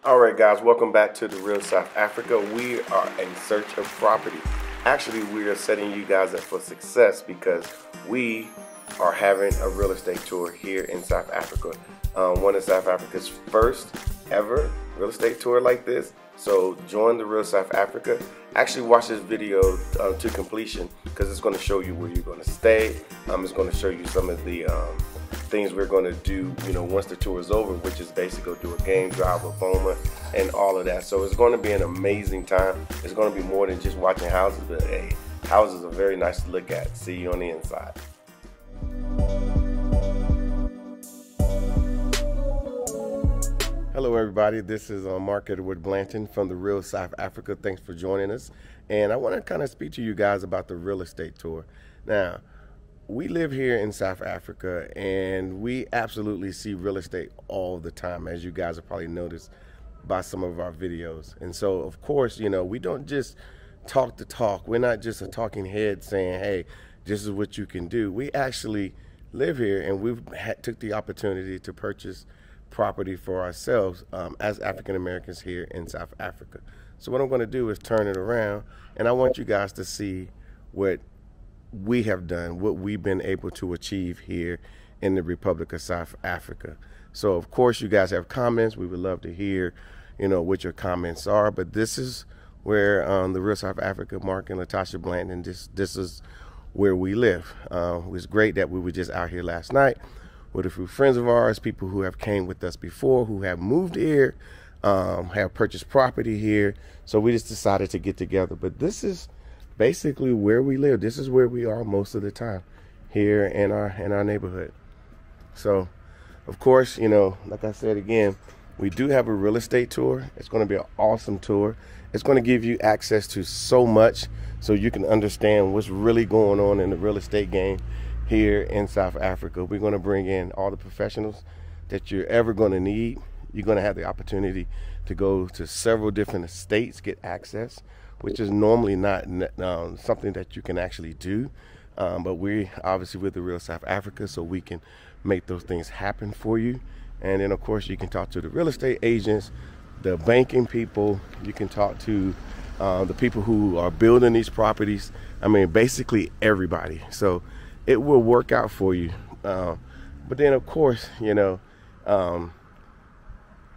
Alright guys, welcome back to the Real South Africa. We are in search of property. Actually, we are setting you guys up for success because we are having a real estate tour here in South Africa. One of South Africa's first ever real estate tour like this. So join the Real South Africa. Actually watch this video to completion because it's going to show you where you're going to stay. It's going to show you some of the things we're going to do, once the tour is over, which is basically go do a game drive with BOMA and all of that. So it's going to be an amazing time. It's going to be more than just watching houses, but hey, houses are very nice to look at. See you on the inside. Hello everybody, this is Mark Edward Blanton from the Real South Africa. Thanks for joining us. And I want to kind of speak to you guys about the real estate tour. Now, we live here in South Africa and we absolutely see real estate all the time, as you guys have probably noticed by some of our videos. And so, of course, we don't just talk the talk. We're not just a talking head saying, hey, this is what you can do. We actually live here and we've took the opportunity to purchase property for ourselves as African Americans here in South Africa. So what I'm going to do is turn it around and I want you guys to see what we have done, what we've been able to achieve here in the Republic of South Africa. So of course you guys have comments. We would love to hear what your comments are, but this is where the Real South Africa, Mark and Latasha Blanton, this is where we live. It was great that we were just out here last night with a few friends of ours, people who have came with us before, who have moved here, have purchased property here. So we just decided to get together. But this is basically where we live. This is where we are most of the time here in our neighborhood. So of course, like I said again, we do have a real estate tour. It's going to be an awesome tour. It's going to give you access to so much so you can understand what's really going on in the real estate game here in South Africa. We're going to bring in all the professionals that you're ever going to need. You're going to have the opportunity to go to several different estates, get access, which is normally not something that you can actually do. But we obviously with the Real South Africa, so we can make those things happen for you. And then of course you can talk to the real estate agents, the banking people, you can talk to the people who are building these properties. I mean, basically everybody. So it will work out for you. But then of course,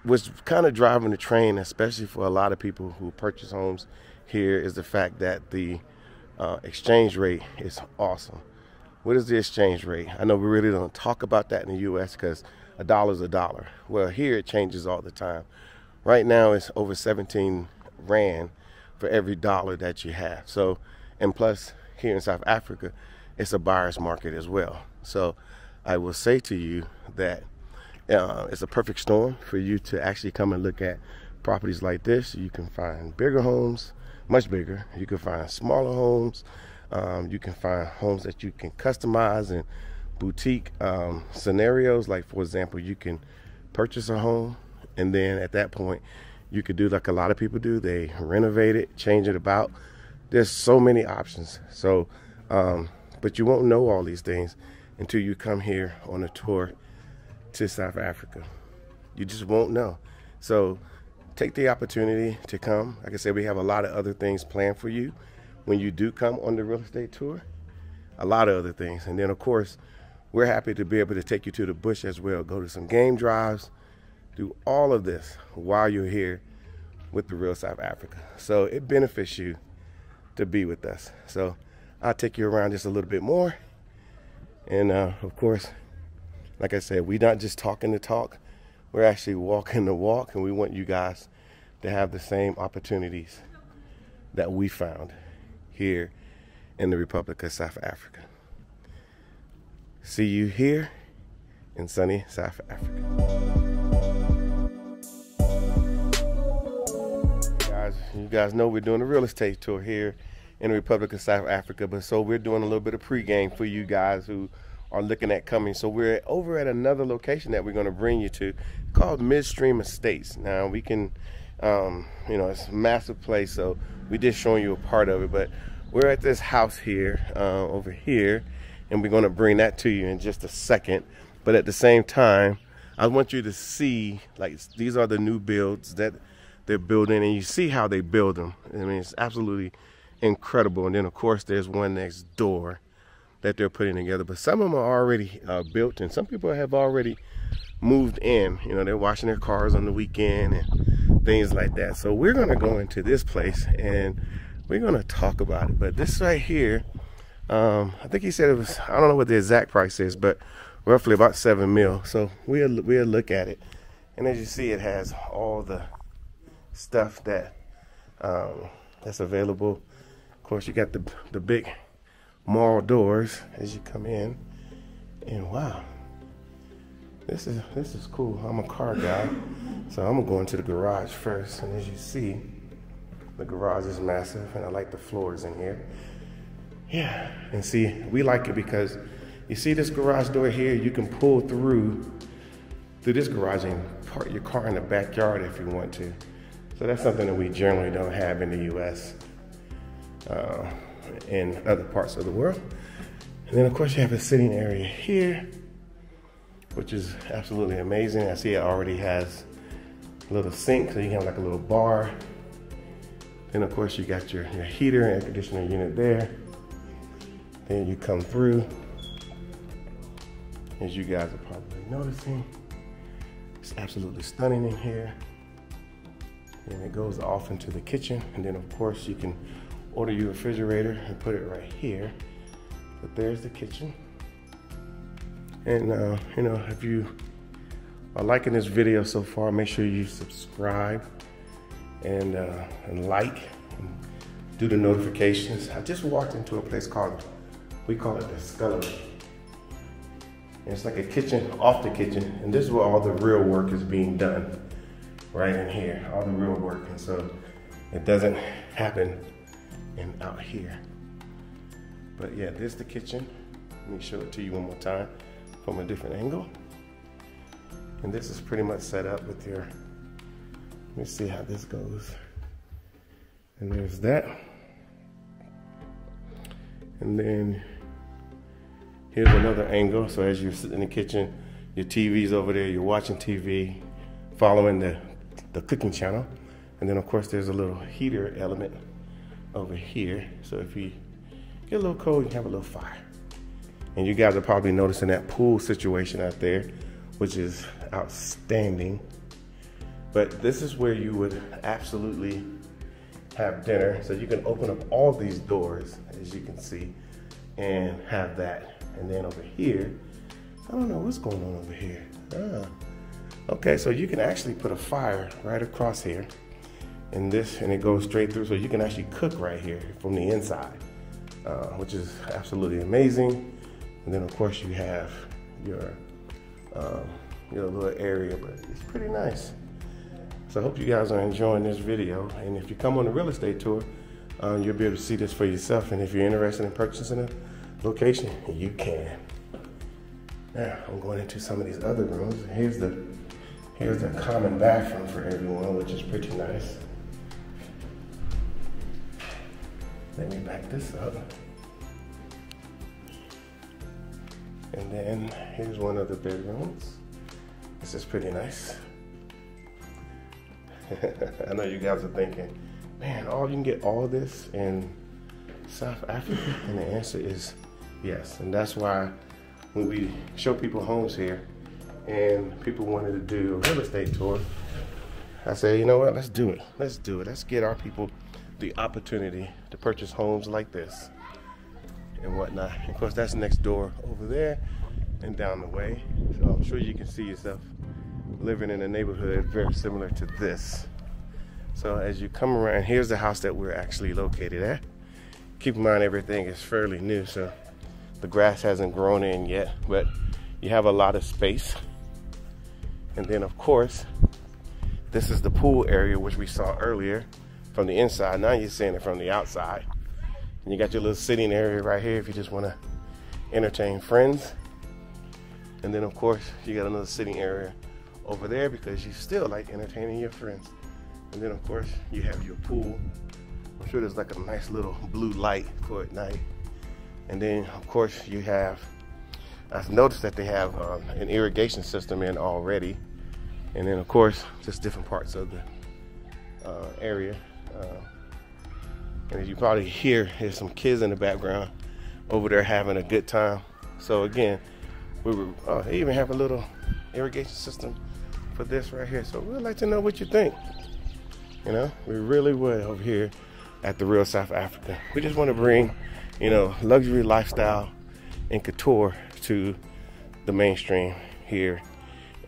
what's kind of driving the train, especially for a lot of people who purchase homes here, is the fact that the exchange rate is awesome. What is the exchange rate? I know we really don't talk about that in the U.S. because a dollar is a dollar. Well, here it changes all the time. Right now it's over 17 Rand for every dollar that you have. So, and plus here in South Africa, it's a buyer's market as well. So I will say to you that it's a perfect storm for you to actually come and look at properties like this. You can find bigger homes, much bigger. You can find smaller homes. You can find homes that you can customize and boutique scenarios. Like for example, you can purchase a home and then at that point you could do like a lot of people do. They renovate it, change it about. There's so many options. So but you won't know all these things until you come here on a tour to South Africa. You just won't know. So take the opportunity to come. Like I said, we have a lot of other things planned for you when you do come on the real estate tour. A lot of other things. And then of course, we're happy to be able to take you to the bush as well. Go to some game drives, do all of this while you're here with the Real South Africa. So it benefits you to be with us. So I'll take you around just a little bit more. And of course, like I said, we're not just talking the talk. We're actually walking the walk, and we want you guys to have the same opportunities that we found here in the Republic of South Africa. See you here in sunny South Africa. You guys know we're doing a real estate tour here in the Republic of South Africa, but so we're doing a little bit of pregame for you guys who are looking at coming. So we're over at another location that we're going to bring you to called Midstream Estates. Now we can, it's a massive place, so we just showing you a part of it, but we're at this house here, over here, and we're going to bring that to you in just a second. But at the same time, I want you to see, like, these are the new builds that they're building, and you see how they build them. I mean, it's absolutely incredible. And then of course there's one next door that they're putting together, but some of them are already built, and some people have already moved in. You know, they're washing their cars on the weekend and things like that. So we're gonna go into this place and we're gonna talk about it. But this right here, I think he said it was, I don't know what the exact price is, but roughly about 7 mil. So we'll look at it, and as you see, it has all the stuff that that's available. Of course, you got the big marl doors as you come in, and wow, this is cool. I'm a car guy, so I'm gonna go into the garage first. And as you see, the garage is massive, and I like the floors in here. Yeah, and see, we like it because you see this garage door here. You can pull through this garage and park your car in the backyard if you want to. So that's something that we generally don't have in the U.S. In other parts of the world. And then of course you have a sitting area here, which is absolutely amazing. I see it already has a little sink, so you can have like a little bar. Then of course you got your heater and air conditioner unit there. Then you come through, as you guys are probably noticing, it's absolutely stunning in here. And it goes off into the kitchen, and then of course you can order your refrigerator and put it right here. But there's the kitchen. And you know, if you are liking this video so far, make sure you subscribe and like and do the notifications. I just walked into a place called, we call it the Scullery. And it's like a kitchen off the kitchen, and this is where all the real work is being done, right in here, all the real work. And so it doesn't happen out here. But yeah, this is the kitchen. Let me show it to you one more time from a different angle. And this is pretty much set up with your, let me see how this goes. And there's that. And then here's another angle. So as you're sitting in the kitchen, your TV's over there, you're watching TV, following the cooking channel. And then of course there's a little heater element over here. So if you get a little cold, you can have a little fire. And you guys are probably noticing that pool situation out there, which is outstanding. But this is where you would absolutely have dinner. So you can open up all these doors, as you can see, and have that. And then over here, I don't know what's going on over here. Okay, so you can actually put a fire right across here, and it goes straight through, so you can actually cook right here from the inside, which is absolutely amazing. And then of course you have your little area, but it's pretty nice. So I hope you guys are enjoying this video, and if you come on the real estate tour, you'll be able to see this for yourself. And if you're interested in purchasing a location, you can. Now I'm going into some of these other rooms. Here's the common bathroom for everyone, which is pretty nice. Let me back this up. And then here's one of the bedrooms. This is pretty nice. I know you guys are thinking, man, you can get all this in South Africa? And the answer is yes. And that's why when we show people homes here and people wanted to do a real estate tour, I say, you know what, let's do it. Let's do it. Let's get our people the opportunity to purchase homes like this and whatnot. Of course, that's next door over there and down the way. So I'm sure you can see yourself living in a neighborhood very similar to this. So as you come around, here's the house that we're actually located at. Keep in mind everything is fairly new, so the grass hasn't grown in yet, but you have a lot of space. And then of course, this is the pool area, which we saw earlier from the inside. Now you're seeing it from the outside. And you got your little sitting area right here if you just want to entertain friends. And then of course, you got another sitting area over there because you still like entertaining your friends. And then of course, you have your pool. I'm sure there's like a nice little blue light for at night. And then of course, you have I've noticed that they have an irrigation system in already. And then of course, just different parts of the area. And as you probably hear, there's some kids in the background over there having a good time. So again, they even have a little irrigation system for this right here. So we'd like to know what you think. You know, we really would over here at the Real South Africa. We just want to bring, you know, luxury lifestyle and couture to the mainstream here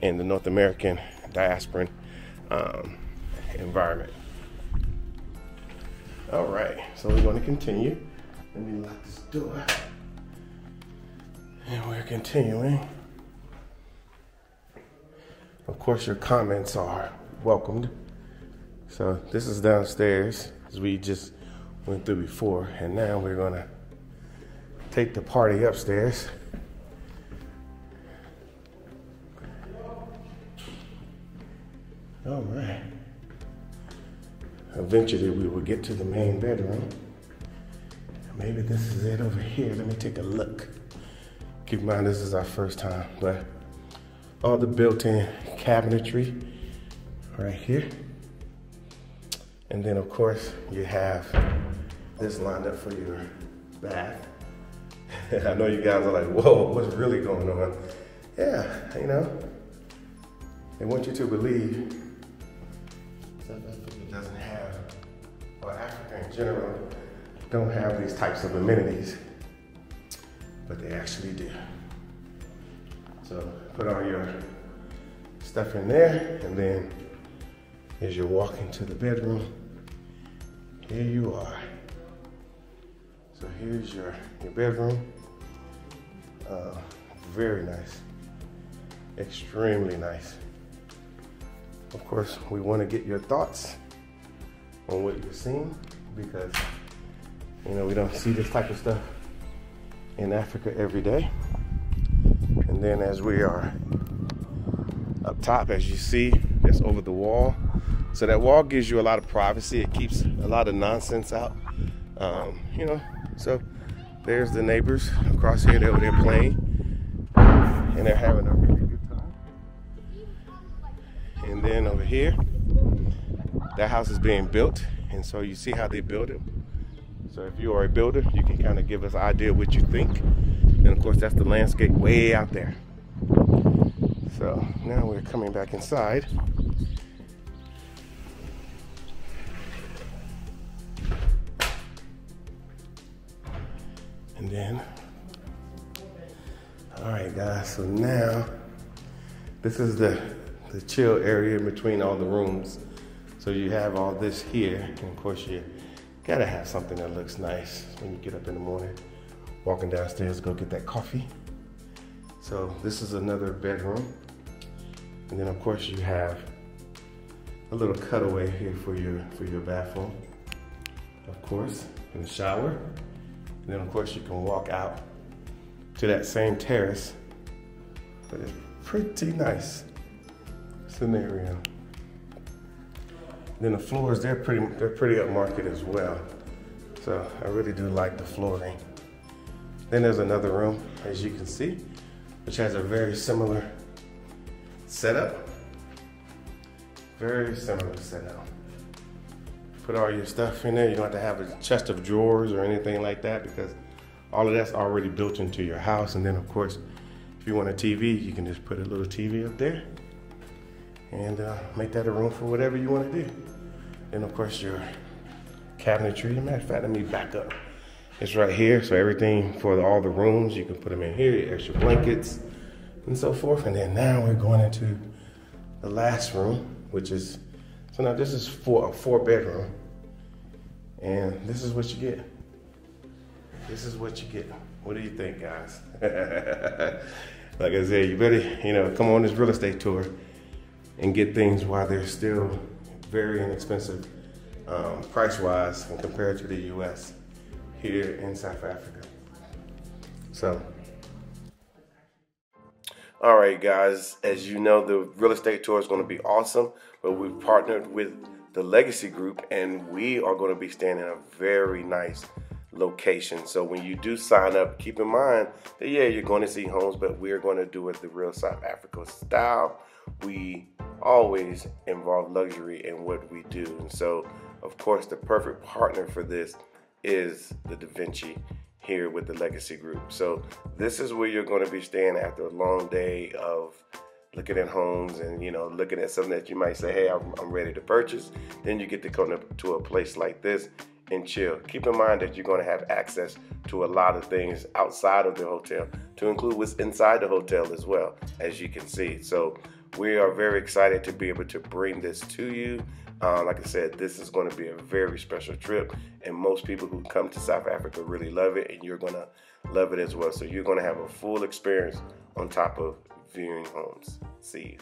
in the North American diasporan environment. All right, so we're going to continue. Let me lock this door. And we're continuing. Of course, your comments are welcomed. So this is downstairs, as we just went through before. And now we're going to take the party upstairs. All right. Eventually we will get to the main bedroom. Maybe this is it over here. Let me take a look. Keep in mind this is our first time, but all the built-in cabinetry right here. And then of course you have this lined up for your bath. I know you guys are like, whoa, what's really going on? Yeah, you know, they want you to believe South Africa doesn't have, or Africa in general, don't have these types of amenities, but they actually do. So put all your stuff in there, and then as you walk into the bedroom, here you are. So here's your bedroom. Very nice, extremely nice. Of course, we want to get your thoughts on what you're seeing, because you know we don't see this type of stuff in Africa every day. And then as we are up top, as you see, that's over the wall. So that wall gives you a lot of privacy. It keeps a lot of nonsense out. You know, so there's the neighbors across here. They're over there playing, and they're having a really good time. And then over here, that house is being built, and so you see how they build it. So if you are a builder, you can kind of give us an idea of what you think. And of course, that's the landscape way out there. So now we're coming back inside. And then, all right guys, so now this is the chill area in between all the rooms. So you have all this here, and of course you gotta have something that looks nice when you get up in the morning, walking downstairs to go get that coffee. So this is another bedroom. And then of course you have a little cutaway here for your bathroom, of course, and the shower. And then of course you can walk out to that same terrace, but it's pretty nice scenario. Then the floors, they're pretty upmarket as well. So I really do like the flooring. Then there's another room, as you can see, which has a very similar setup. Very similar setup. Put all your stuff in there. You don't have to have a chest of drawers or anything like that, because all of that's already built into your house. And then of course, if you want a TV, you can just put a little TV up there and make that a room for whatever you want to do. And of course your cabinetry. Matter of fact, let me back up. It's right here, so everything for all the rooms, you can put them in here, your extra blankets and so forth. And then now we're going into the last room, which is, so now this is for a 4-bedroom, and this is what you get. This is what you get. What do you think, guys? Like I said, you better, come on this real estate tour and get things while they're still very inexpensive price-wise and compared to the U.S. here in South Africa. So, all right, guys, as you know, the real estate tour is going to be awesome, but we've partnered with the Legacy Group, and we are going to be staying in a very nice location. So when you do sign up, keep in mind that yeah, you're going to see homes, but we're going to do it the real South Africa style. We always involve luxury in what we do. And so, of course, the perfect partner for this is the Da Vinci here with the Legacy Group. So this is where you're going to be staying after a long day of looking at homes and, you know, looking at something that you might say, hey, I'm ready to purchase. Then you get to come to a place like this and chill. Keep in mind that you're going to have access to a lot of things outside of the hotel, to include what's inside the hotel as well, as you can see. So we are very excited to be able to bring this to you. Like I said, this is going to be a very special trip, and most people who come to South Africa really love it, and you're going to love it as well. So you're going to have a full experience on top of viewing homes. See you.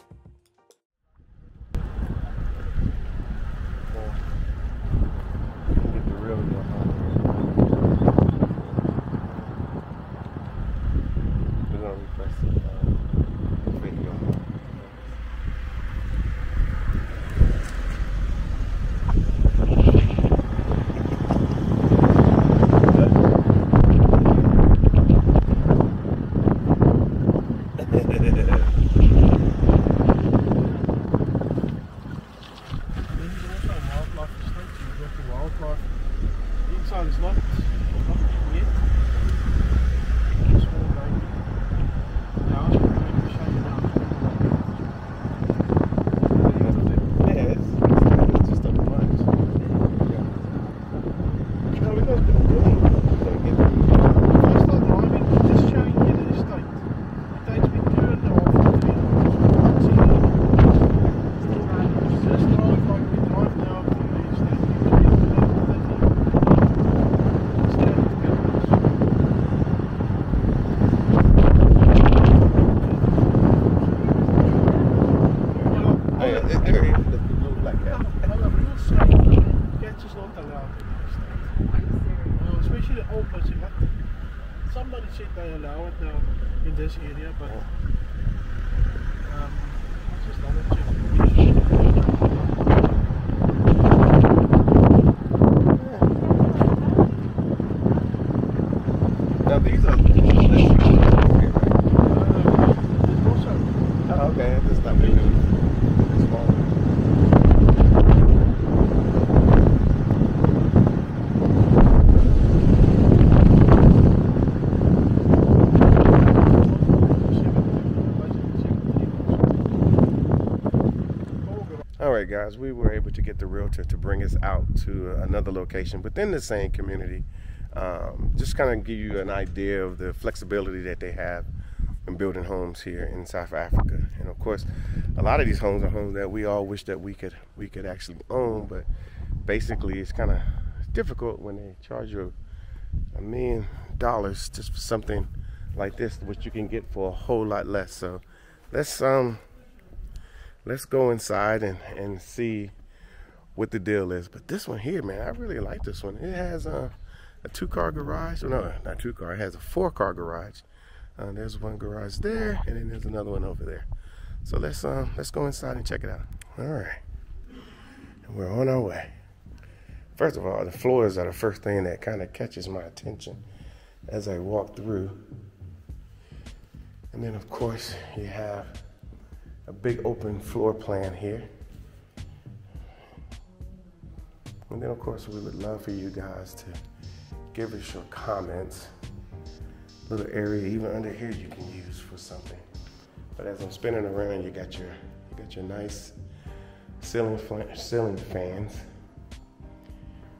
Get the real deal. We're going to request video. Inside is locked. Especially the old person. Somebody said they allow it now in this area, but let's just double check. Now these are okay, this is not big news. It's small. Alright guys, we were able to get the realtor to bring us out to another location within the same community. Just kind of give you an idea of the flexibility that they have in building homes here in South Africa. And of course, a lot of these homes are homes that we all wish that we could actually own, but basically it's kind of difficult when they charge you $1 million just for something like this, which you can get for a whole lot less. So let's go inside and see what the deal is. But this one here, man, I really like this one. It has a 2-car garage. No, not 2-car. It has a 4-car garage. There's one garage there, and then there's another one over there. So let's go inside and check it out. All right, and we're on our way. First of all, the floors are the first thing that kind of catches my attention as I walk through. And then, of course, you have a big open floor plan here. And then, of course, we would love for you guys to give us your comments. Little area even under here you can use for something. But as I'm spinning around, you got your nice ceiling fans.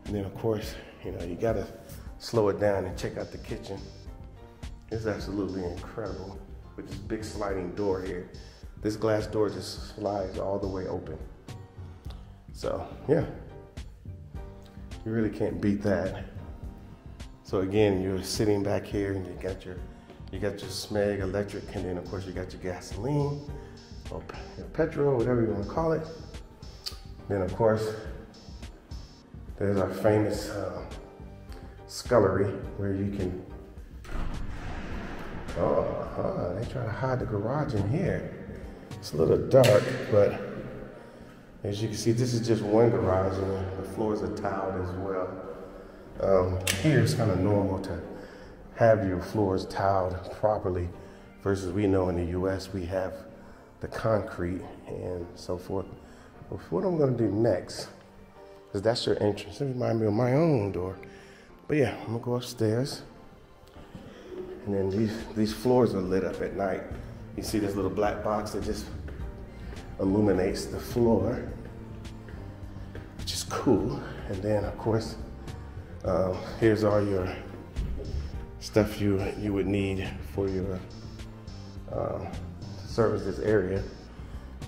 And then, of course, you know, you gotta slow it down and check out the kitchen. It's absolutely incredible with this big sliding door here. This glass door just slides all the way open. So yeah, you really can't beat that. So again, you're sitting back here and you got your Smeg electric, and then of course you got your gasoline or petrol, whatever you want to call it. Then of course, there's our famous scullery where you can, they try to hide the garage in here. It's a little dark, but as you can see, this is just one garage, and the floors are tiled as well. Here it's kind of normal to have your floors tiled properly versus we know in the US we have the concrete and so forth. But what I'm gonna do next, because that's your entrance. It reminds me of my own door. But yeah, I'm gonna go upstairs. And then these floors are lit up at night. You see this little black box that just illuminates the floor, which is cool. And then of course, here's all your stuff you would need for your service this area.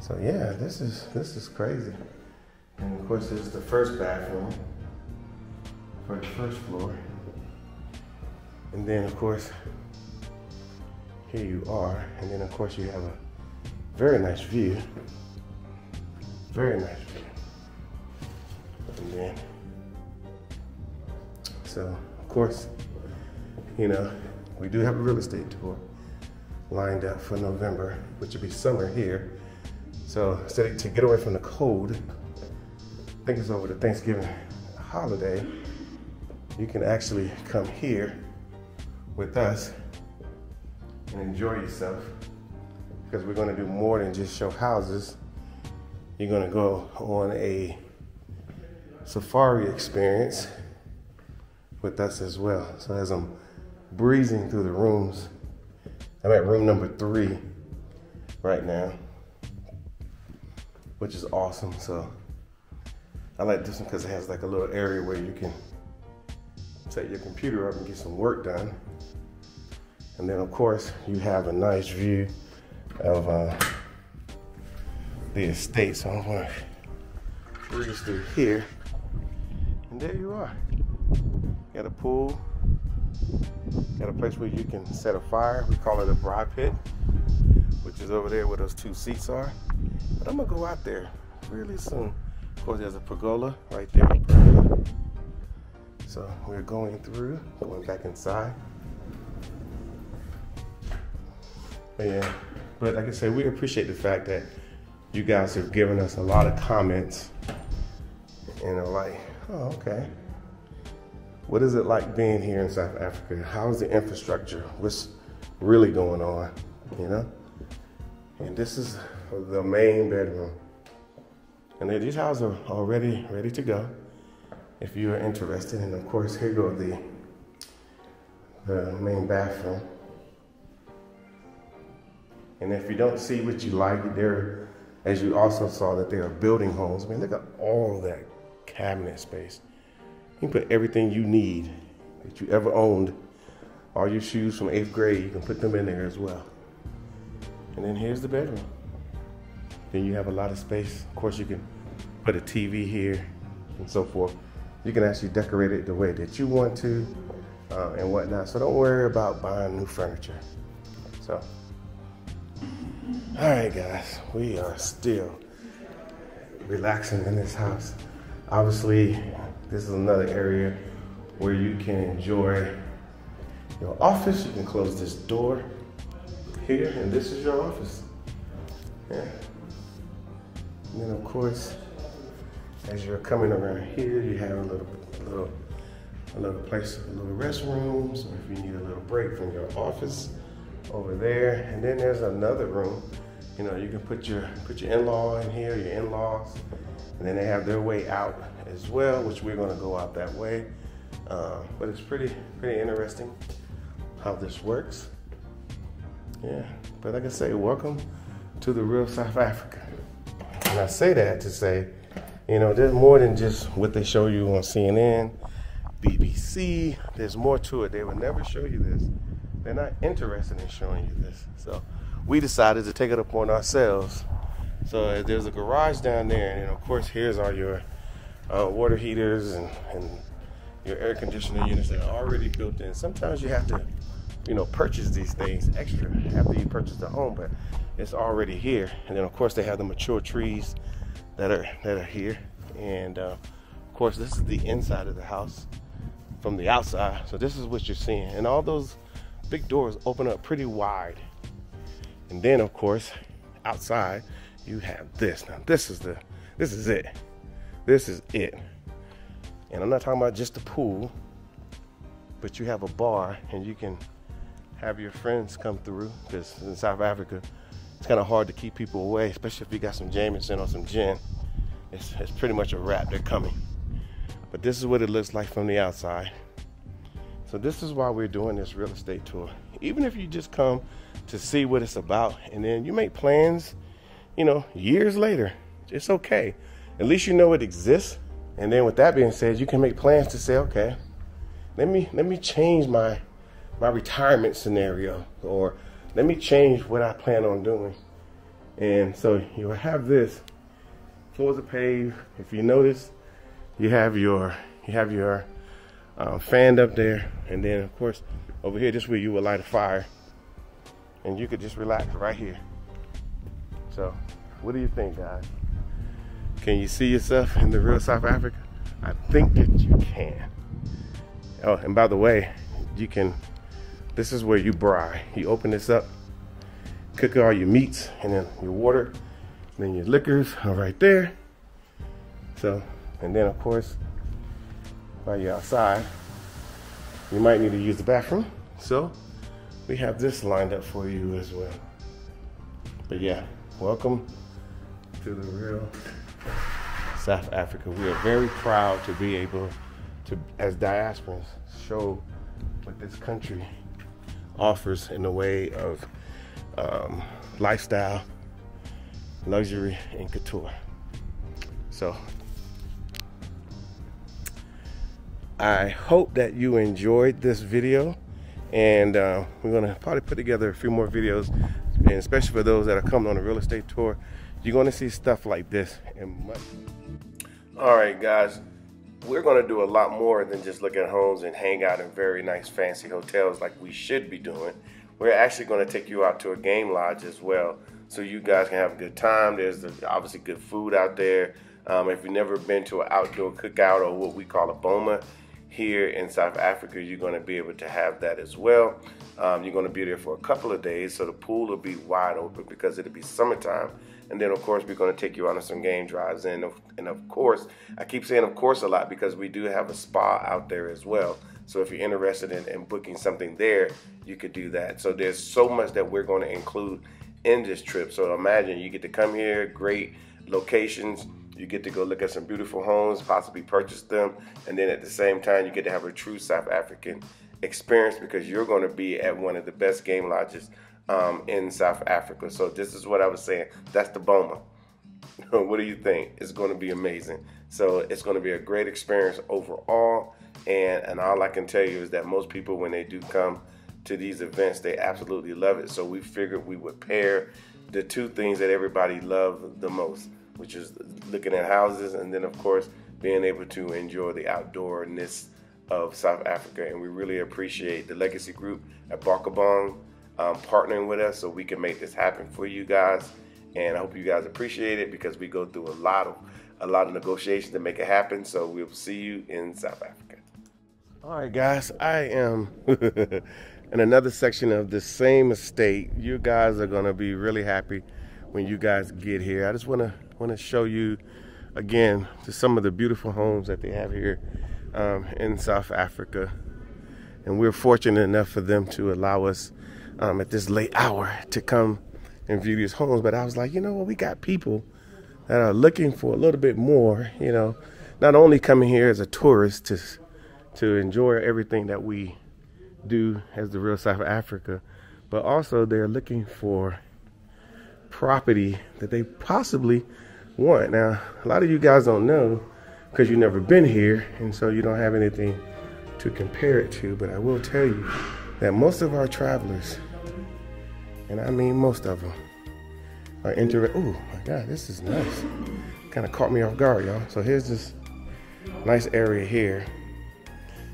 So yeah, this is crazy. And of course, this is the first bathroom for the first floor. And then of course, here you are. And then of course you have a very nice view. Very nice view. And then, so of course, you know, we do have a real estate tour lined up for November, which will be summer here. So to get away from the cold, I think it's over the Thanksgiving holiday, you can actually come here with us and enjoy yourself, because we're going to do more than just show houses. You're going to go on a safari experience with us as well. So as I'm breezing through the rooms, I'm at room number 3 right now, which is awesome. So I like this one because it has like a little area where you can set your computer up and get some work done. And then of course you have a nice view of the estate. So I'm gonna breeze through here, and there you are. Got a pool, got a place where you can set a fire. We call it a fry pit, which is over there where those 2 seats are. But I'm gonna go out there really soon. Of course, there's a pergola right there. So we're going back inside. But yeah, but like I said, we appreciate the fact that you guys have given us a lot of comments and are like, oh, okay. What is it like being here in South Africa? How is the infrastructure? What's really going on, you know? And this is the main bedroom. And then these houses are already ready to go if you are interested. And of course, here goes the main bathroom. And if you don't see what you like, there, as you also saw that they are building homes. I mean, look at all that cabinet space. You can put everything you need that you ever owned. All your shoes from 8th grade, you can put them in there as well. And then here's the bedroom. Then you have a lot of space. Of course, you can put a TV here and so forth. You can actually decorate it the way that you want to and whatnot. So don't worry about buying new furniture. So, all right, guys, we are still relaxing in this house. Obviously, this is another area where you can enjoy your office. You can close this door here, and this is your office. Yeah. And then, of course, as you're coming around here, you have a little place, a little restroom. So if you need a little break from your office, over there. And then there's another room. You know, you can put your in-law in here, your in-laws, and then they have their way out as well, which we're going to go out that way. But it's pretty interesting how this works. Yeah, but like I say, welcome to the real South Africa. And I say that to say, you know, there's more than just what they show you on CNN, BBC. There's more to it. They would never show you this. They're not interested in showing you this. So we decided to take it upon ourselves. So there's a garage down there, and of course here's all your water heaters and your air conditioning units that are already built in. Sometimes you have to, you know, purchase these things extra after you purchase the home, but it's already here. And then of course they have the mature trees that are here. And of course this is the inside of the house from the outside. So this is what you're seeing. And all those big doors open up pretty wide. And then of course outside you have this. Now this is it. This is it. And I'm not talking about just the pool. but you have a bar and you can have your friends come through, because in South Africa, it's kind of hard to keep people away, especially if you got some Jameson or some gin. It's pretty much a wrap, they're coming. But this is what it looks like from the outside. So this is why we're doing this real estate tour. Even if you just come to see what it's about, and then you make plans, you know, years later, it's okay. At least you know it exists. And then with that being said, you can make plans to say, okay, let me change my retirement scenario, or let me change what I plan on doing. And so you'll have this, floors are paved. If you notice, you have your fan up there, and then of course over here, this way you will light a fire, and you could just relax right here. So, what do you think, guys? Can you see yourself in the real South Africa? I think that you can. Oh, and by the way, this is where you braai. You open this up, cook all your meats, and then your water, and then your liquors are right there. So, and then of course, while you're outside, you might need to use the bathroom. So, we have this lined up for you as well. But yeah, welcome to the real South Africa. We are very proud to be able to, as diasporans, show what this country offers in the way of lifestyle, luxury, and couture. So I hope that you enjoyed this video, and we're gonna probably put together a few more videos, and especially for those that are coming on a real estate tour, you're gonna see stuff like this and much. All right, guys, we're gonna do a lot more than just look at homes and hang out in very nice fancy hotels like we should be doing. We're actually gonna take you out to a game lodge as well, so you guys can have a good time. There's obviously good food out there. If you've never been to an outdoor cookout, or what we call a boma, here in South Africa, you're going to be able to have that as well. You're going to be there for a couple of days, so the pool will be wide open because it'll be summertime. And then, of course, we're going to take you on some game drives. And of course, I keep saying of course a lot because we do have a spa out there as well. So if you're interested in booking something there, you could do that. So there's so much that we're going to include in this trip. So imagine you get to come here, great locations. You get to go look at some beautiful homes, possibly purchase them, and then at the same time, you get to have a true South African experience because you're going to be at one of the best game lodges in South Africa. So this is what I was saying. That's the boma. What do you think? It's going to be amazing. So it's going to be a great experience overall, and all I can tell you is that most people, when they do come to these events, they absolutely love it. So we figured we would pair the two things that everybody loves the most, which is looking at houses, and then of course being able to enjoy the outdoorness of South Africa. And we really appreciate the Legacy Group at Barkabong partnering with us so we can make this happen for you guys. And I hope you guys appreciate it because we go through a lot of negotiations to make it happen. So we'll see you in South Africa. All right, guys, I am in another section of the same estate. You guys are gonna be really happy when you guys get here. I just want to show you again just some of the beautiful homes that they have here in South Africa, and we're fortunate enough for them to allow us at this late hour to come and view these homes. But I was like, you know what, we got people that are looking for a little bit more, you know, not only coming here as a tourist to enjoy everything that we do as the real South Africa, but also they're looking for property that they possibly want. Now, a lot of you guys don't know because you've never been here, and so you don't have anything to compare it to, but I will tell you that most of our travelers, and I mean most of them, are interested. Oh my God, this is nice. Kind of caught me off guard, y'all. So here's this nice area here,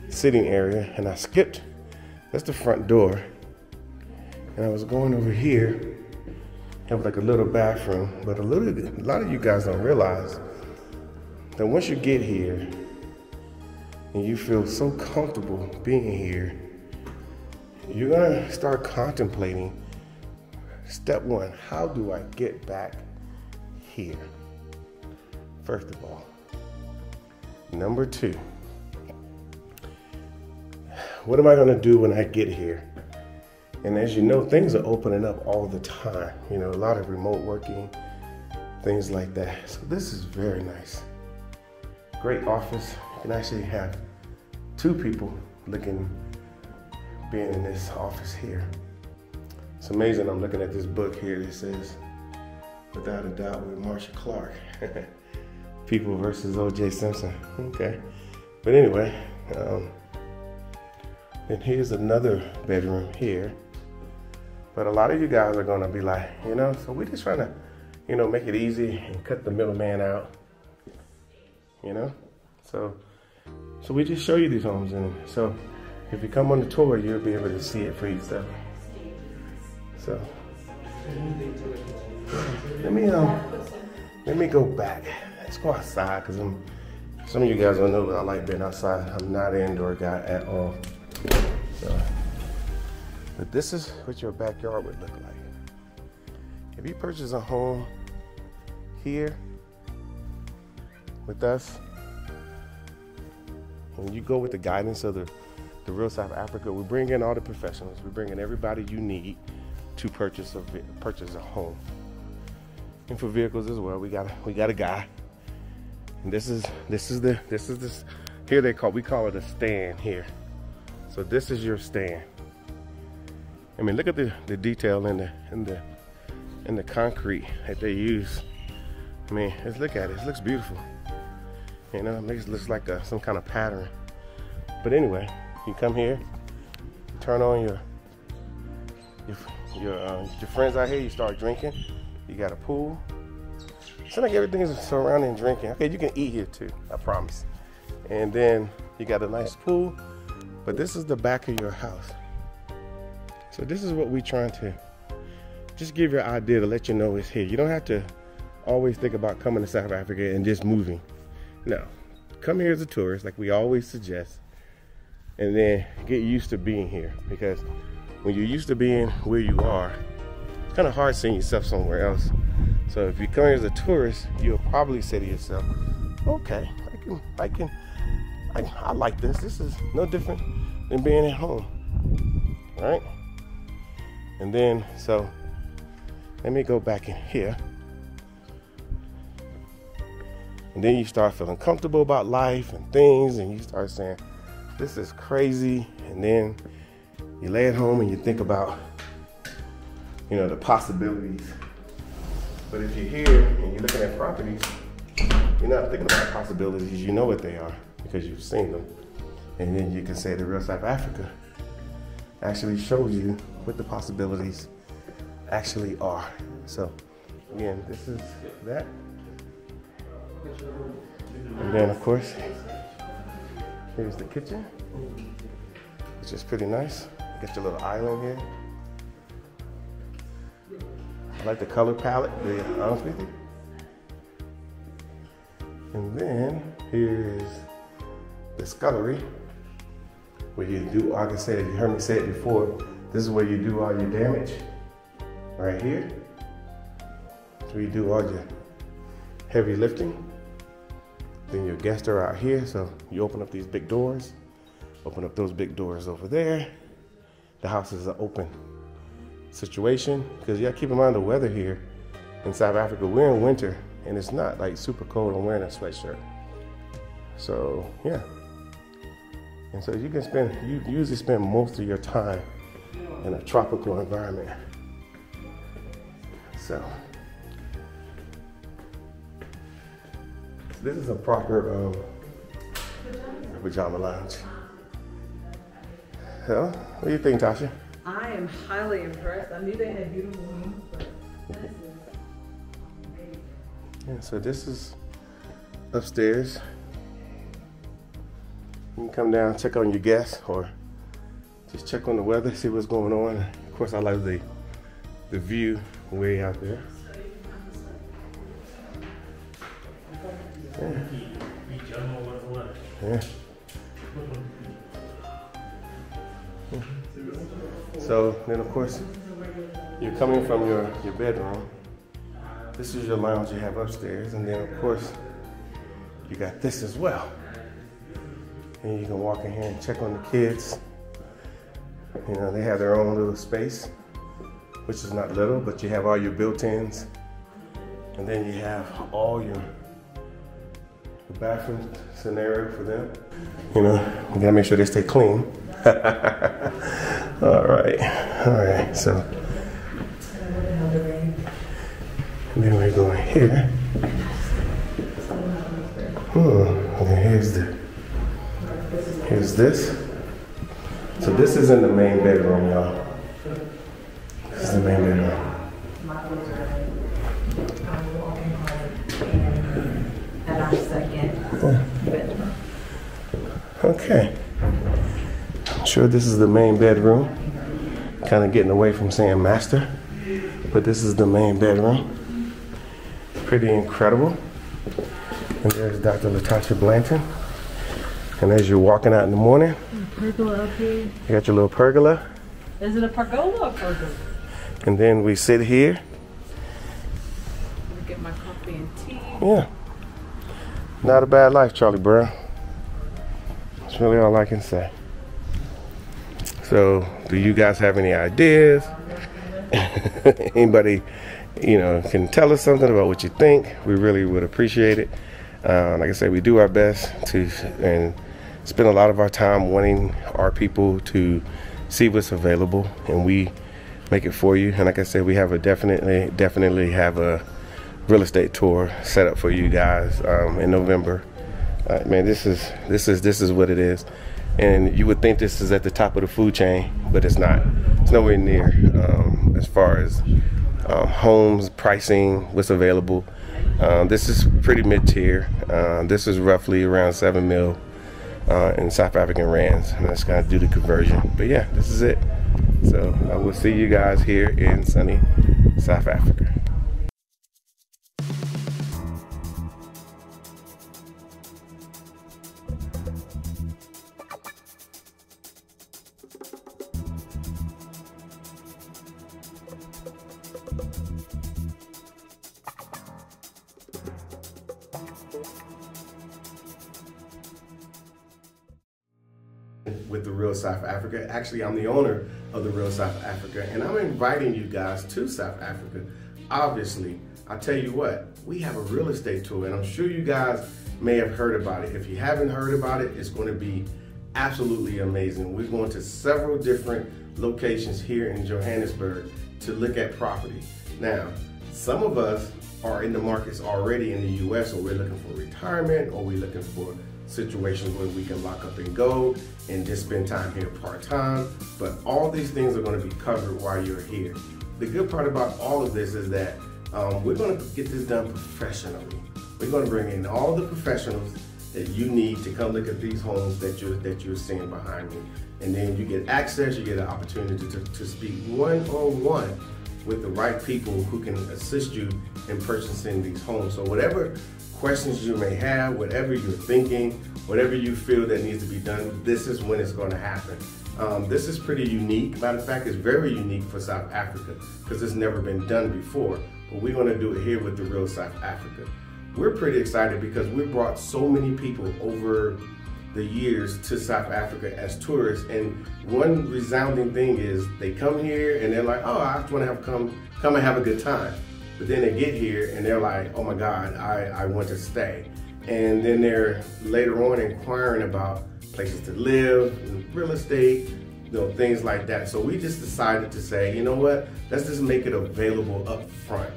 sitting area, and I skipped. That's the front door, and I was going over here. Have like a little bathroom, but a lot of you guys don't realize that once you get here and you feel so comfortable being here, you're gonna start contemplating step one: how do I get back here? First of all. Number two, what am I gonna do when I get here? And as you know, things are opening up all the time. You know, a lot of remote working, things like that. So this is very nice. Great office. You can actually have 2 people being in this office here. It's amazing. I'm looking at this book here that says, without a doubt, with Marsha Clark. People versus O.J. Simpson. Okay. But anyway, and here's another bedroom here. But a lot of you guys are gonna be like, you know, so we're just trying to, you know, make it easy and cut the middleman out, you know? So we just show you these homes, and so if you come on the tour, you'll be able to see it for yourself. So let me go back. Let's go outside, because some of you guys don't know that I like being outside. I'm not an indoor guy at all. So, but this is what your backyard would look like. If you purchase a home here with us, when you go with the guidance of the Real South Africa, we bring in all the professionals. We bring in everybody you need to purchase a home. And for vehicles as well, we got a guy. And this is here we call it a stand here. So this is your stand. I mean, look at the detail in the concrete that they use. I mean, let's look at it. It looks beautiful. You know, it makes it look like some kind of pattern. But anyway, you come here, turn on your friends out here. You start drinking. You got a pool. It's like everything is surrounding drinking. Okay, you can eat here too, I promise. And then you got a nice pool. But this is the back of your house. So this is what we're trying to just give you an idea to let you know it's here. You don't have to always think about coming to South Africa and just moving. No, come here as a tourist, like we always suggest, and then get used to being here. Because when you're used to being where you are, it's kind of hard seeing yourself somewhere else. So if you come here as a tourist, you'll probably say to yourself, okay, I like this. This is no different than being at home, right? And then, so let me go back in here. And then you start feeling comfortable about life and things, and you start saying, this is crazy. And then you lay at home and you think about, you know, the possibilities. But if you're here and you're looking at properties, you're not thinking about possibilities. You know what they are because you've seen them. And then you can say the Real South Africa actually shows you what the possibilities actually are. So again, this is that. And then of course, here's the kitchen, which is pretty nice. Got your little island here. I like the color palette, to be honest with you. And then here's the scullery, where you do, like I said, you heard me say it before, this is where you do all your damage, right here. So you do all your heavy lifting. Then your guests are out here, so you open up these big doors, open up those big doors over there. The house is an open situation, because you gotta keep in mind the weather here in South Africa. We're in winter, and it's not like super cold. I'm wearing a sweatshirt. So yeah. And so you usually spend most of your time in a tropical environment. So this is a proper pajama lounge. So, what do you think, Tasha? I am highly impressed. I knew they had beautiful rooms, but this is amazing. Yeah, so this is upstairs. You can come down, check on your guests, or just check on the weather, see what's going on. Of course, I like the view way out there. Yeah. Yeah. So then, of course, you're coming from your bedroom. This is your lounge you have upstairs, and then of course you got this as well. And you can walk in here and check on the kids. You know, they have their own little space, which is not little, but you have all your built-ins, and then you have all your bathroom scenario for them. You know, you gotta make sure they stay clean. All right, so and then we're going here. And here's this. So this is in the main bedroom, y'all. This is the main bedroom. Okay. I'm sure this is the main bedroom. Kind of getting away from saying master, but this is the main bedroom. Pretty incredible. And there's Dr. Latasha Blanton. And as you're walking out in the morning, Pergola up here. you got your little pergola. Is it a pergola or pergola? And then we sit here. Get my coffee and tea. Yeah. Not a bad life, Charlie Brown. That's really all I can say. So, do you guys have any ideas? Anybody, you know, can tell us something about what you think? We really would appreciate it. Like I said, we do our best to and spend a lot of our time wanting our people to see what's available, and we make it for you. And like I said, we have a definitely have a real estate tour set up for you guys in November. Man, this is what it is. And you would think this is at the top of the food chain, but it's not. It's nowhere near as far as homes, pricing, what's available. This is pretty mid-tier. This is roughly around 7 mil in South African rands, and that's gonna do the conversion. But yeah, this is it. So I will see you guys here in sunny South Africa. With the Real South Africa. Actually, I'm the owner of the Real South Africa, and I'm inviting you guys to South Africa. Obviously, I tell you what, we have a real estate tour, and I'm sure you guys may have heard about it. If you haven't heard about it, it's going to be absolutely amazing. We're going to several different locations here in Johannesburg to look at property. Now, some of us are in the markets already in the US, or we're looking for retirement, or we're looking for situations where we can lock up and go and just spend time here part-time. But all these things are going to be covered while you're here. The good part about all of this is that we're going to get this done professionally. We're going to bring in all the professionals that you need to come look at these homes that you're seeing behind me. And then you get access, you get an opportunity to speak one-on-one with the right people who can assist you in purchasing these homes. So whatever questions you may have, whatever you're thinking, whatever you feel that needs to be done, this is when it's going to happen. This is pretty unique. Matter of fact, it's very unique for South Africa because it's never been done before. But we're going to do it here with the Real South Africa. We're pretty excited because we brought so many people over the years to South Africa as tourists, and one resounding thing is they come here and they're like, oh, I just want to come and have a good time. But then they get here and they're like, oh my God, I want to stay. And then they're later on inquiring about places to live, real estate, things like that. So we just decided to say, you know what, let's just make it available up front.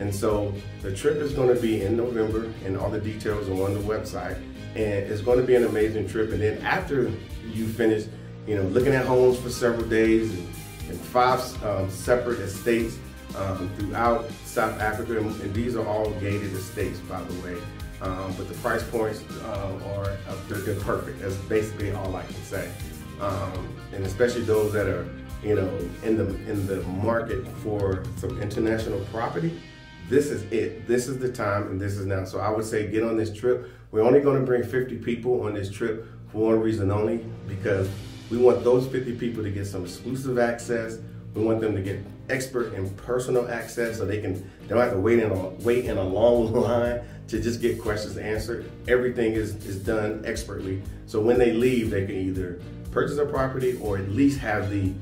And so the trip is going to be in November, and all the details are on the website. And it's going to be an amazing trip. And then after you finish, looking at homes for several days and 5 separate estates throughout South Africa, and these are all gated estates, by the way. But the price points they're perfect. That's basically all I can say. And especially those that are, in the market for some international property. This is it. This is the time, and this is now. So I would say get on this trip. We're only going to bring 50 people on this trip for one reason only, because we want those 50 people to get some exclusive access We want them to get expert and personal access so they don't have to wait in a long line to just get questions answered. Everything is done expertly. So when they leave, they can either purchase a property or at least have the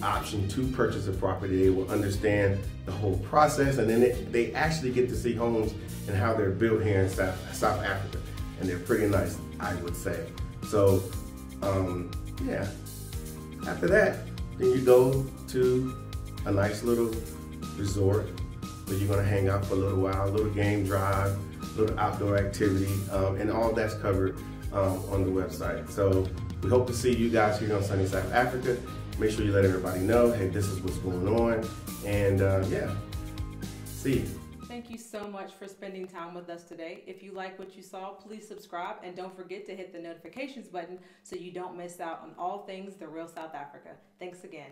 option to purchase a property. They will understand the whole process, and then they actually get to see homes and how they're built here in South Africa. And they're pretty nice, I would say. So, yeah. After that, then you go to a nice little resort where you're gonna hang out for a little while, a little game drive, a little outdoor activity, and all that's covered on the website. So we hope to see you guys here on sunny South Africa. Make sure you let everybody know, hey, this is what's going on. And yeah, see you. Thank you so much for spending time with us today. If you like what you saw, please subscribe and don't forget to hit the notifications button so you don't miss out on all things The Real South Africa. Thanks again.